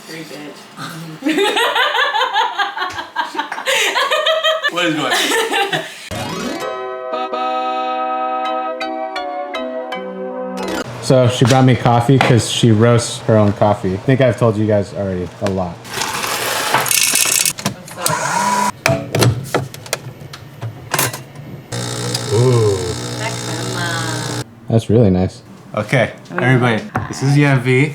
Very good. What is going on? So she brought me coffee because she roasts her own coffee. I think I've told you guys already a lot. Ooh. That's really nice. Okay, everybody, this is Yevi.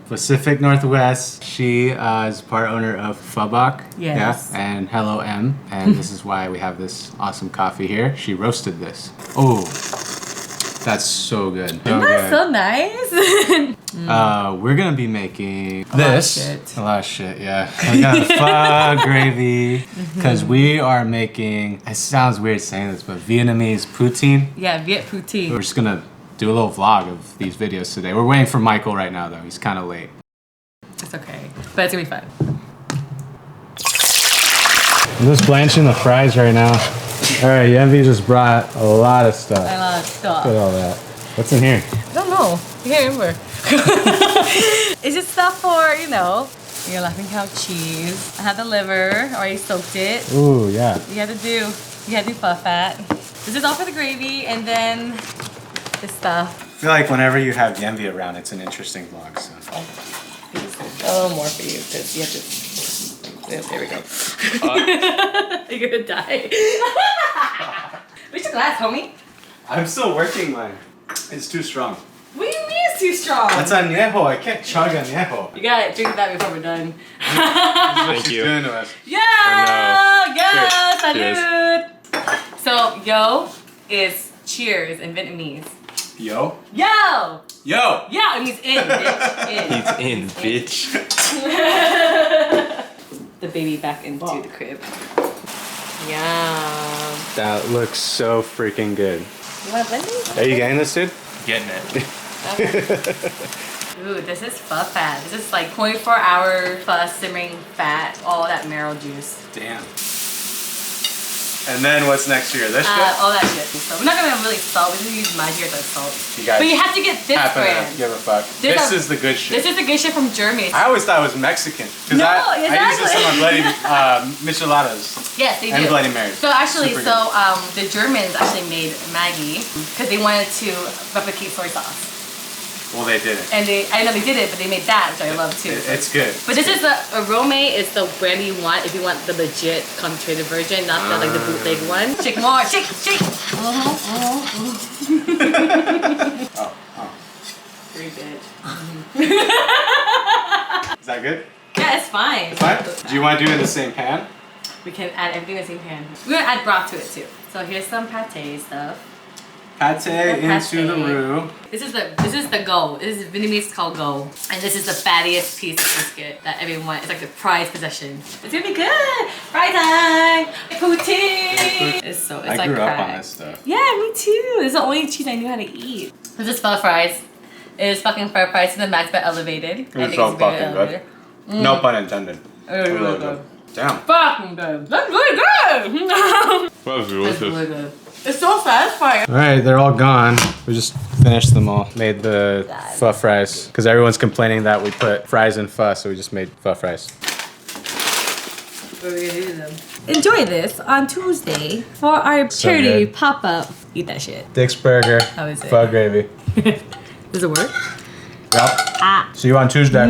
Pacific Northwest. She is part owner of Pho Bac. Yes. Yeah, and hello M. And this is why we have this awesome coffee here. She roasted this. Oh, that's so good. That's so nice. We're gonna be making a lot of shit, yeah. We got pho gravy because we are making. It sounds weird saying this, but Vietnamese poutine. Yeah, Viet poutine. We're just gonna do a little vlog of these videos today. We're waiting for Michael right now, though. He's kind of late. It's okay, but it's gonna be fun. I'm just blanching the fries right now. All right, Yenvi just brought a lot of stuff. A lot of stuff. Look at all that. What's in here? I don't know. I can't remember. It's just stuff for, you know, your laughing cow cheese. I had the liver, already soaked it. Ooh, yeah. You had to do pho fat. This is all for the gravy, and then this stuff. I feel like whenever you have Yenvi around, it's an interesting vlog. So. A little more for you, because you have to. Yeah, there we go. You're gonna die. Where's your glass, homie? I'm still working mine. It's too strong. What do you mean it's too strong? That's añejo. I can't chug añejo. You gotta drink that before we're done. Thank you. Doing to us. Yeah! Yeah! Cheers. Salud! So, yo is cheers in Vietnamese. Yo? Yo! Yo! Yeah, it means in, bitch. In. He's in, bitch. The baby back into the crib. Yum. That looks so freaking good. You want to blend it? Are you getting this, dude? Getting it. Okay. Ooh, this is pho fat. This is like 24-hour pho simmering fat. All that marrow juice. Damn. And then what's next year? This shit? All that shit. So we're not gonna really salt. We're gonna use Maggi as salt. You guys but you have to get this brand. Give a fuck. This is the good shit. This is the good shit from Germany. I always thought it was Mexican. No, I use this on my bloody micheladas. Yes, they do. And Bloody Marys. So actually, Super good. the Germans actually made Maggi because they wanted to replicate soy sauce. Well, they did it. And I know they did it, but they made that, which I love too. It's good. But this is the arome is the brand you want if you want the legit concentrated version, not the like the bootleg one. Shake more, shake, shake. Very good. Is that good? Yeah, it's fine. It's fine? Do you want to do it in the same pan? We can add everything in the same pan. We're gonna add broth to it too. So here's some pate stuff. Pate into the roux. This is the go. This is Vietnamese called go, and this is the fattiest piece of biscuit that everyone. It's like the prized possession. It's gonna be good. Fry time. Poutine. It's so. It's I like grew crack. up on this stuff. Yeah, me too. It's the only cheese I knew how to eat. This is pho fries. It is fucking pho fries to the max, but elevated. It's so fucking good. No pun intended. It's really good. Damn. Fucking good. That's really good. That's That's really good. It's so satisfying. All right, they're all gone. We just finished them all. Made the pho fries because everyone's complaining that we put fries in pho, so we just made pho fries. What are we gonna do to them? Enjoy this on Tuesday for our charity pop-up. Eat that shit. Dick's Burger. How is it? Pho gravy. Does it work? Yep. Ah. See you on Tuesday.